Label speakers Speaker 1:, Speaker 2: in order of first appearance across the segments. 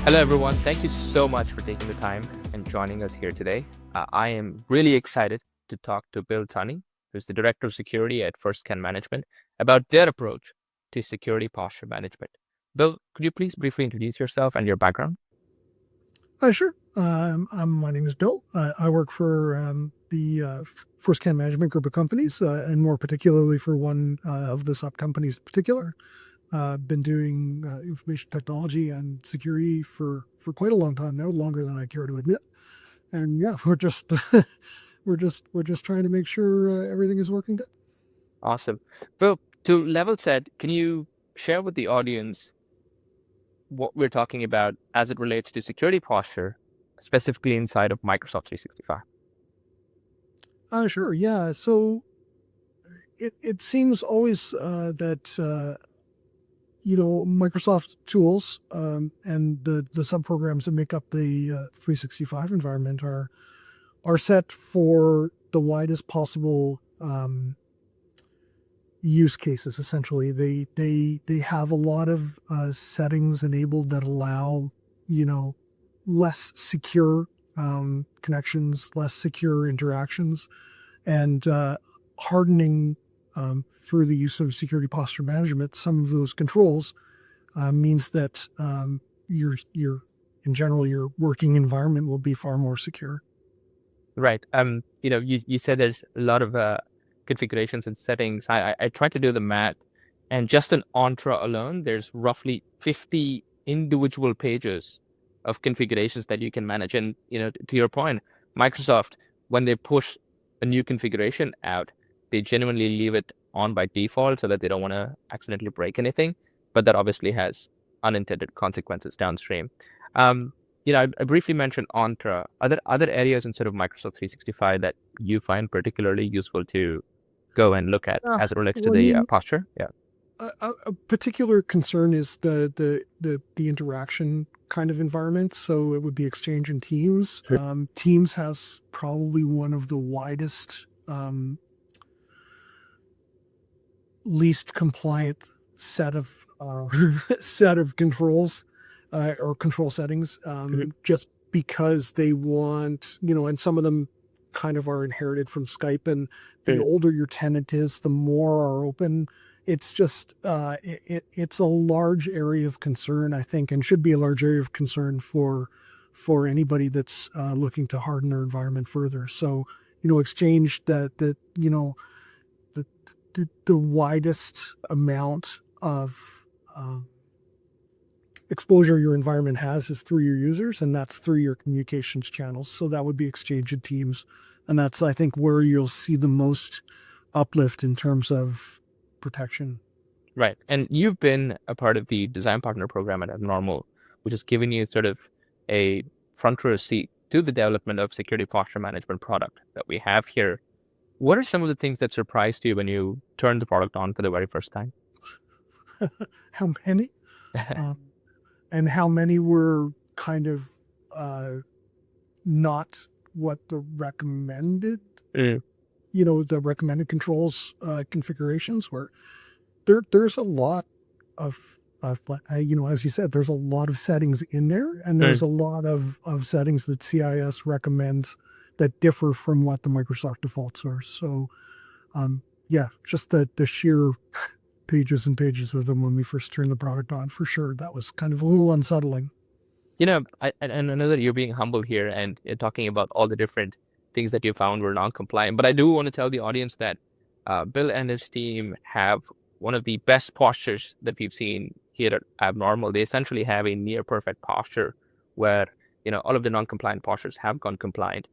Speaker 1: Hello, everyone. Thank you so much for taking the time and joining us here today. I am really excited to talk to Bill Tunney, who's the Director of Security at FirstCan Management, about their approach to security posture management. Bill, could you please briefly introduce yourself and your background?
Speaker 2: Sure. My name is Bill. I work for the FirstCan Management group of companies, and more particularly for one of the sub companies in particular. Been doing information technology and security for quite a long time now, longer than I care to admit. And yeah, we're just we're just trying to make sure everything is working good.
Speaker 1: Awesome. Bill, to level set, can you share with the audience what we're talking about as it relates to security posture, specifically inside of Microsoft 365?
Speaker 2: Sure. Yeah. So it seems always that Microsoft tools and the subprograms that make up the 365 environment are set for the widest possible use cases. Essentially, they have a lot of settings enabled that allow less secure connections, less secure interactions, and hardening through the use of security posture management. Some of those controls means that in general your working environment will be far more secure.
Speaker 1: Right. You said there's a lot of configurations and settings. I tried to do the math, and just in Entra alone, there's roughly 50 individual pages of configurations that you can manage. And to your point, Microsoft, when they push a new configuration out, they genuinely leave it on by default so that they don't want to accidentally break anything. But that obviously has unintended consequences downstream. I briefly mentioned Entra. Are there other areas inside of Microsoft 365 that you find particularly useful to go and look at as it relates to
Speaker 2: Well, I
Speaker 1: the
Speaker 2: mean,
Speaker 1: posture? Yeah.
Speaker 2: a particular concern is the interaction kind of environment. So it would be Exchange and Teams. Teams has probably one of the widest, least compliant set of set of controls or control settings, just because they want, and some of them kind of are inherited from Skype. And the older your tenant is, the more are open. It's just it's a large area of concern, I think, and should be a large area of concern for anybody that's looking to harden their environment further. So Exchange that the widest amount of exposure your environment has is through your users, and that's through your communications channels. So that would be Exchange and Teams, and that's, I think, where you'll see the most uplift in terms of protection.
Speaker 1: Right. And you've been a part of the design partner program at Abnormal, which has given you sort of a front row seat to the development of security posture management product that we have here. What are some of the things that surprised you when you turned the product on for the very first time?
Speaker 2: How many? Um, and how many were kind of not what the recommended,
Speaker 1: Mm.
Speaker 2: the recommended controls configurations were. There's a lot of as you said, there's a lot of settings in there, and there's a lot of settings that CIS recommends that differ from what the Microsoft defaults are. So yeah, just the sheer pages and pages of them when we first turned the product on, for sure, that was kind of a little unsettling.
Speaker 1: I know that you're being humble here and you're talking about all the different things that you found were non-compliant, but I do want to tell the audience that Bill and his team have one of the best postures that we've seen here at Abnormal. They essentially have a near perfect posture where, all of the non-compliant postures have gone compliant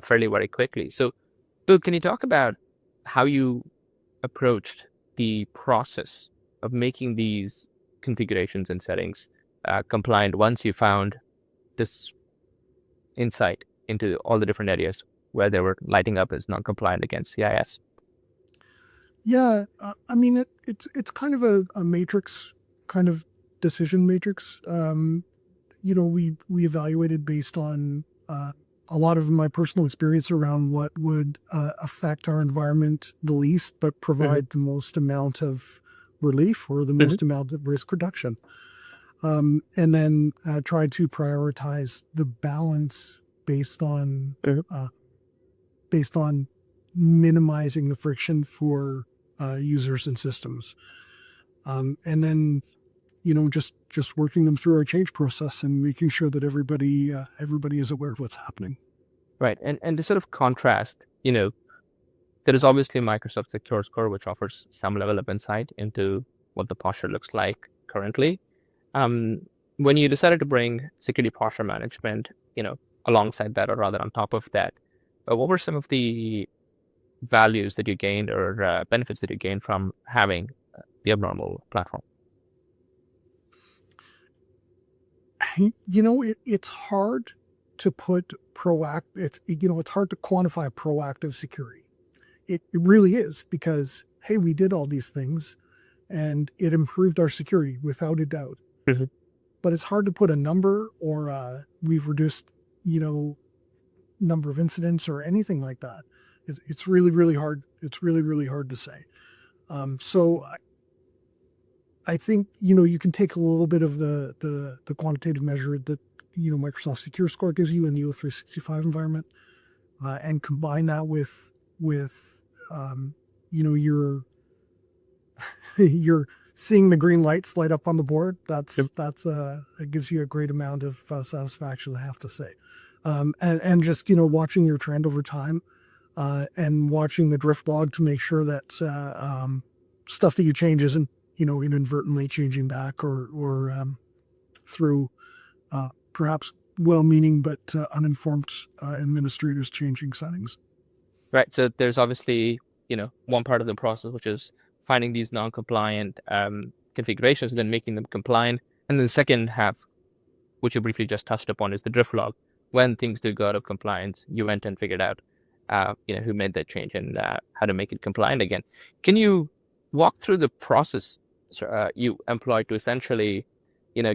Speaker 1: fairly very quickly. So, Bill, can you talk about how you approached the process of making these configurations and settings compliant once you found this insight into all the different areas where they were lighting up as non-compliant against CIS?
Speaker 2: Yeah, I mean, it's kind of a matrix, kind of decision matrix. We evaluated based on a lot of my personal experience around what would affect our environment the least, but provide the most amount of relief or the most amount of risk reduction. and then try to prioritize the balance based on
Speaker 1: Mhm.
Speaker 2: uh, based on minimizing the friction for users and systems, and then just working them through our change process and making sure that everybody is aware of what's happening.
Speaker 1: Right. And to sort of contrast, there is obviously Microsoft Secure Score, which offers some level of insight into what the posture looks like currently. Um, when you decided to bring security posture management, alongside that, or rather on top of that, what were some of the values that you gained or benefits that you gained from having the abnormal platform?
Speaker 2: It's hard to put it's hard to quantify proactive security. It really is, because hey, we did all these things and it improved our security without a doubt.
Speaker 1: Mhm.
Speaker 2: But it's hard to put a number, or we've reduced, you know, number of incidents or anything like that. It's really, really hard. It's really, really hard to say. So I think you can take a little bit of the quantitative measure that Microsoft Secure Score gives you in the O365 environment, and combine that with um, your you're seeing the green lights light up on the board.
Speaker 1: Yep.
Speaker 2: That's it gives you a great amount of satisfaction, I have to say. And just watching your trend over time, and watching the drift log to make sure that stuff that you change isn't inadvertently changing back, or through perhaps well-meaning but uninformed administrators changing settings.
Speaker 1: Right. So there's obviously, one part of the process, which is finding these non-compliant configurations and then making them compliant. And then the second half, which you briefly just touched upon, is the drift log. When things do go out of compliance, you went and figured out, who made that change and how to make it compliant again. Can you walk through the process you employed to essentially,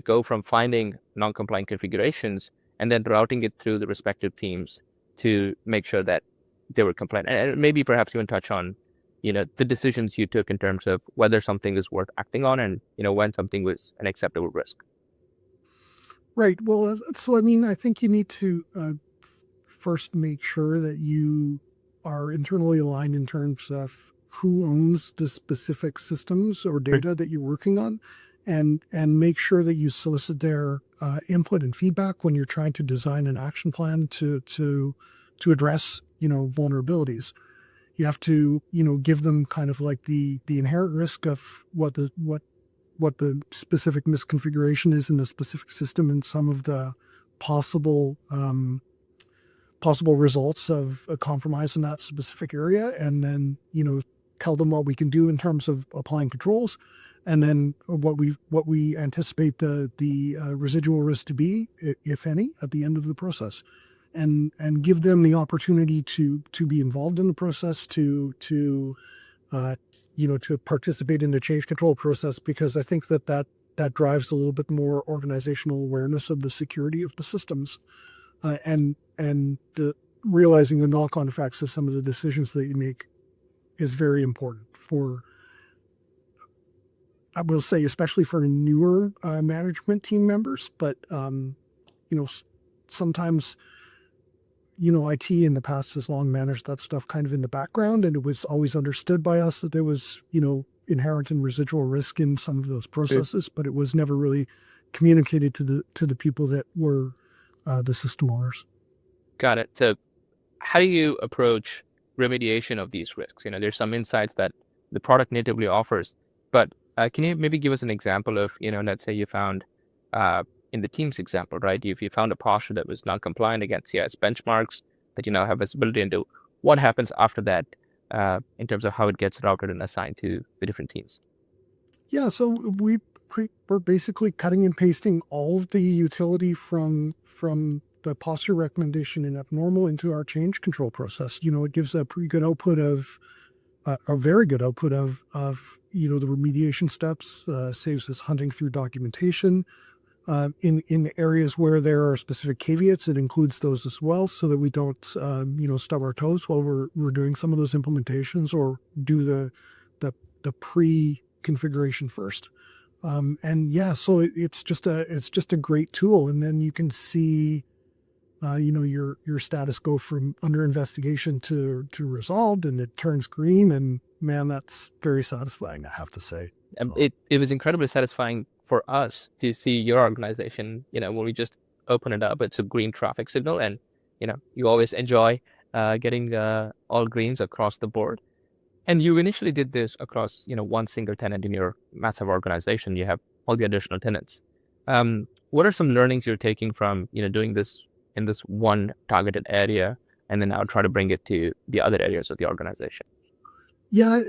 Speaker 1: go from finding non-compliant configurations and then routing it through the respective teams to make sure that they were compliant? And maybe perhaps even touch on, the decisions you took in terms of whether something is worth acting on and, when something was an acceptable risk.
Speaker 2: Right. Well, so I mean, I think you need to first make sure that you are internally aligned in terms of who owns the specific systems or data that you're working on, and make sure that you solicit their input and feedback when you're trying to design an action plan to address vulnerabilities. You have to give them kind of like the inherent risk of what the specific misconfiguration is in the specific system, and some of the possible possible results of a compromise in that specific area, and then tell them what we can do in terms of applying controls, and then what we anticipate the residual risk to be, if any, at the end of the process, and give them the opportunity to be involved in the process, uh, to participate in the change control process, because I think that drives a little bit more organizational awareness of the security of the systems, and realizing the knock-on effects of some of the decisions that you make is very important for, I will say, especially for newer management team members. But sometimes IT in the past has long managed that stuff kind of in the background, and it was always understood by us that there was inherent and residual risk in some of those processes, but it was never really communicated to the people that were the system owners.
Speaker 1: Got it. So how do you approach remediation of these risks? There's some insights that the product natively offers, but can you maybe give us an example of, let's say you found in the Teams example, right? If you found a posture that was non-compliant against CIS benchmarks that you now have visibility into, what happens after that in terms of how it gets routed and assigned to the different teams?
Speaker 2: Yeah, so we're basically cutting and pasting all of the utility from the posture recommendation in abnormal into our change control process. It gives a pretty good output of a very good output of the remediation steps. Saves us hunting through documentation. In areas where there are specific caveats, it includes those as well, so that we don't stub our toes while we're doing some of those implementations, or do the pre configuration first. And yeah, so it's just a great tool. And then you can see, your status go from under investigation to resolved, and it turns green. And man, that's very satisfying, I have to say. So
Speaker 1: It was incredibly satisfying for us to see your organization, when we just open it up, it's a green traffic signal, and you always enjoy getting all greens across the board. And you initially did this across, one single tenant in your massive organization. You have all the additional tenants. What are some learnings you're taking from, doing this in this one targeted area, and then now try to bring it to the other areas of the organization?
Speaker 2: yeah,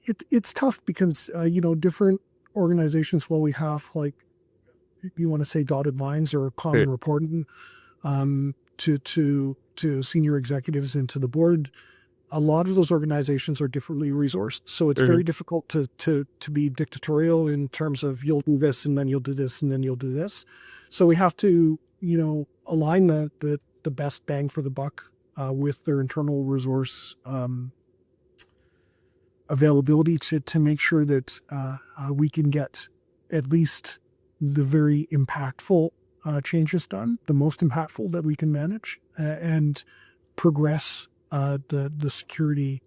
Speaker 2: it's tough because different organizations, while we have, like, you want to say, dotted lines or
Speaker 1: Sure.
Speaker 2: common reporting to senior executives and to the board, a lot of those organizations are differently resourced. So it's
Speaker 1: Mhm.
Speaker 2: very difficult to be dictatorial in terms of, you'll do this and then you'll do this and then you'll do this. So we have to, align the best bang for the buck with their internal resource availability to make sure that we can get at least the very impactful changes done, the most impactful that we can manage, and progress the security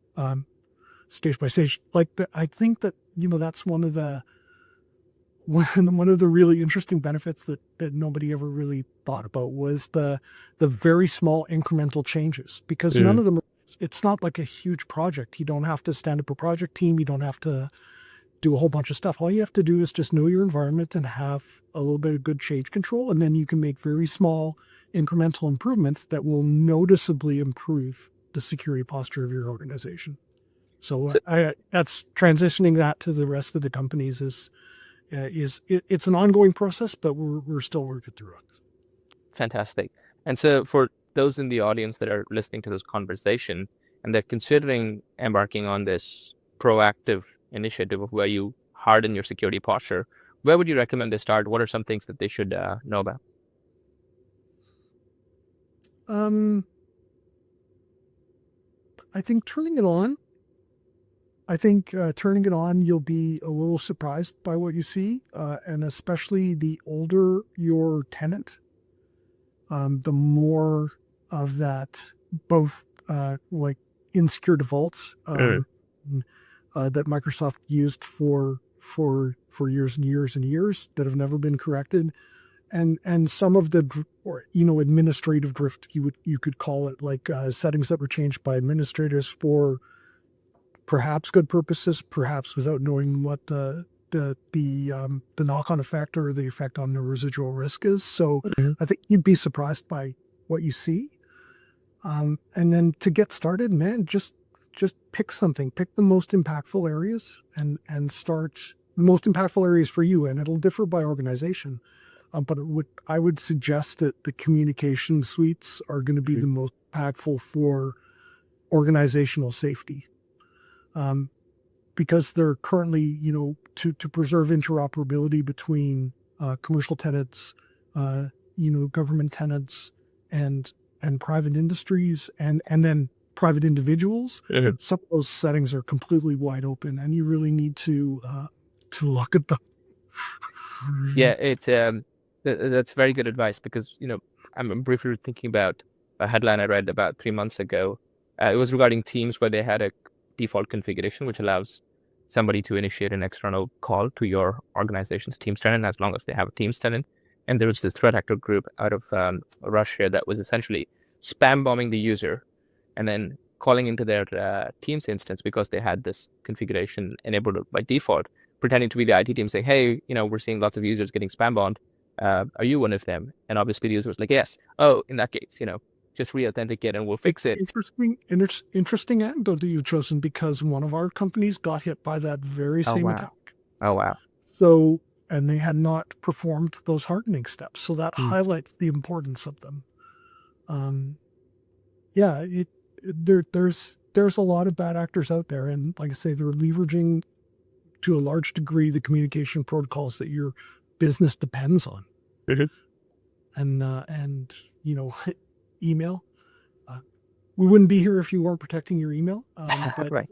Speaker 2: stage by stage. I think that that's one of the really interesting benefits that nobody ever really thought about was the very small incremental changes, because none
Speaker 1: Mhm.
Speaker 2: of them. It's not like a huge project. You don't have to stand up a project team. You don't have to do a whole bunch of stuff. All you have to do is just know your environment and have a little bit of good change control, and then you can make very small incremental improvements that will noticeably improve the security posture of your organization. So
Speaker 1: So,
Speaker 2: that's transitioning that to the rest of the companies it's an ongoing process, but we're still working through it.
Speaker 1: fantastic. And so for those in the audience that are listening to this conversation and they're considering embarking on this proactive initiative of where you harden your security posture, where would you recommend they start? What are some things that they should know about?
Speaker 2: Um, I think turning it on. I think turning it on, you'll be a little surprised by what you see, and especially the older your tenant, the more of that, both like insecure defaults
Speaker 1: Mm.
Speaker 2: that Microsoft used for years and years and years that have never been corrected, and some of the, or administrative drift, you could call it, like settings that were changed by administrators for perhaps good purposes, perhaps without knowing what the knock-on effect or the effect on the residual risk is. So
Speaker 1: Mhm.
Speaker 2: I think you'd be surprised by what you see. And then to get started, man, just pick something, pick the most impactful areas, and start the most impactful areas for you. And it'll differ by organization. But I would suggest that the communication suites are going to be
Speaker 1: Mhm.
Speaker 2: the most impactful for organizational safety. Um, because they're currently, to preserve interoperability between commercial tenants, government tenants, and private industries, and then private individuals.
Speaker 1: Mhm.
Speaker 2: Some of those settings are completely wide open, and you really need to look at them.
Speaker 1: Yeah, it's that's very good advice because I'm briefly thinking about a headline I read about 3 months ago. It was regarding Teams where they had a default configuration which allows somebody to initiate an external call to your organization's Teams tenant as long as they have a Teams tenant. And there was this threat actor group out of Russia that was essentially spam bombing the user and then calling into their Teams instance because they had this configuration enabled by default, pretending to be the IT team, saying, "Hey, we're seeing lots of users getting spam bombed. Are you one of them?" And obviously the user was like, "Yes." "Oh, in that case, just re-authenticate and we'll
Speaker 2: It's
Speaker 1: fix it."
Speaker 2: interesting anecdote that you've chosen, because one of our companies got hit by that very
Speaker 1: Oh
Speaker 2: same
Speaker 1: wow.
Speaker 2: attack.
Speaker 1: Oh wow.
Speaker 2: So, and they had not performed those hardening steps. So that
Speaker 1: Mm.
Speaker 2: highlights the importance of them. Um, yeah, there's a lot of bad actors out there, and like I say, they're leveraging to a large degree the communication protocols that your business depends on,
Speaker 1: Mhm.
Speaker 2: and email. Uh, we wouldn't be here if you weren't protecting your email. But
Speaker 1: Right.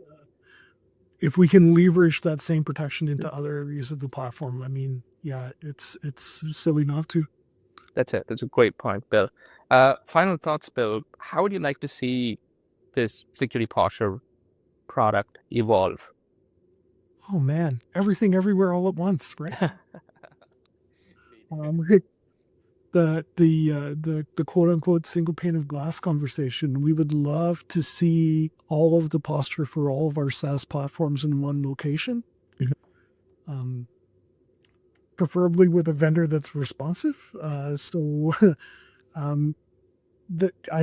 Speaker 2: if we can leverage that same protection into other areas of the platform, I mean, yeah, it's silly not to.
Speaker 1: That's it. That's a great point, Bill. Final thoughts, Bill. How would you like to see this security posture product evolve?
Speaker 2: Oh man, everything everywhere all at once, right? The quote unquote single pane of glass conversation. We would love to see all of the posture for all of our SaaS platforms in one location. Preferably with a vendor that's responsive. I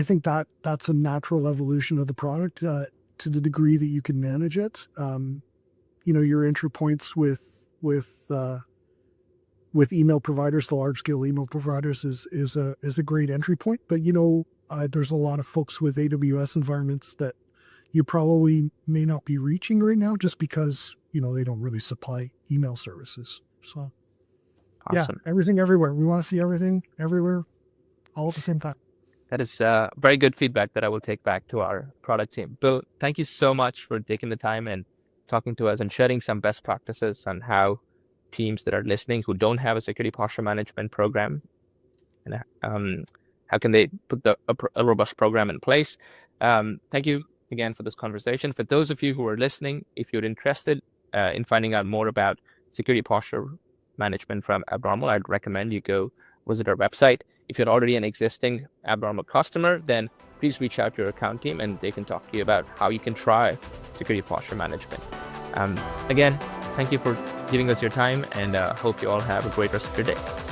Speaker 2: think that's a natural evolution of the product to the degree that you can manage it. Your entry points with email providers, the large scale email providers is a great entry point. But there's a lot of folks with AWS environments that you probably may not be reaching right now just because they don't really supply email services. So
Speaker 1: Awesome.
Speaker 2: Yeah, everything everywhere. We want to see everything everywhere all at the same time.
Speaker 1: That is very good feedback that I will take back to our product team. Bill, thank you so much for taking the time and talking to us and sharing some best practices on how teams that are listening who don't have a security posture management program, and how can they put a robust program in place. Thank you again for this conversation. For those of you who are listening, if you're interested in finding out more about security posture management from Abnormal, I'd recommend you go visit our website. If you're already an existing Abnormal customer, then please reach out to your account team and they can talk to you about how you can try security posture management. Again, thank you for giving us your time, and hope you all have a great rest of your day.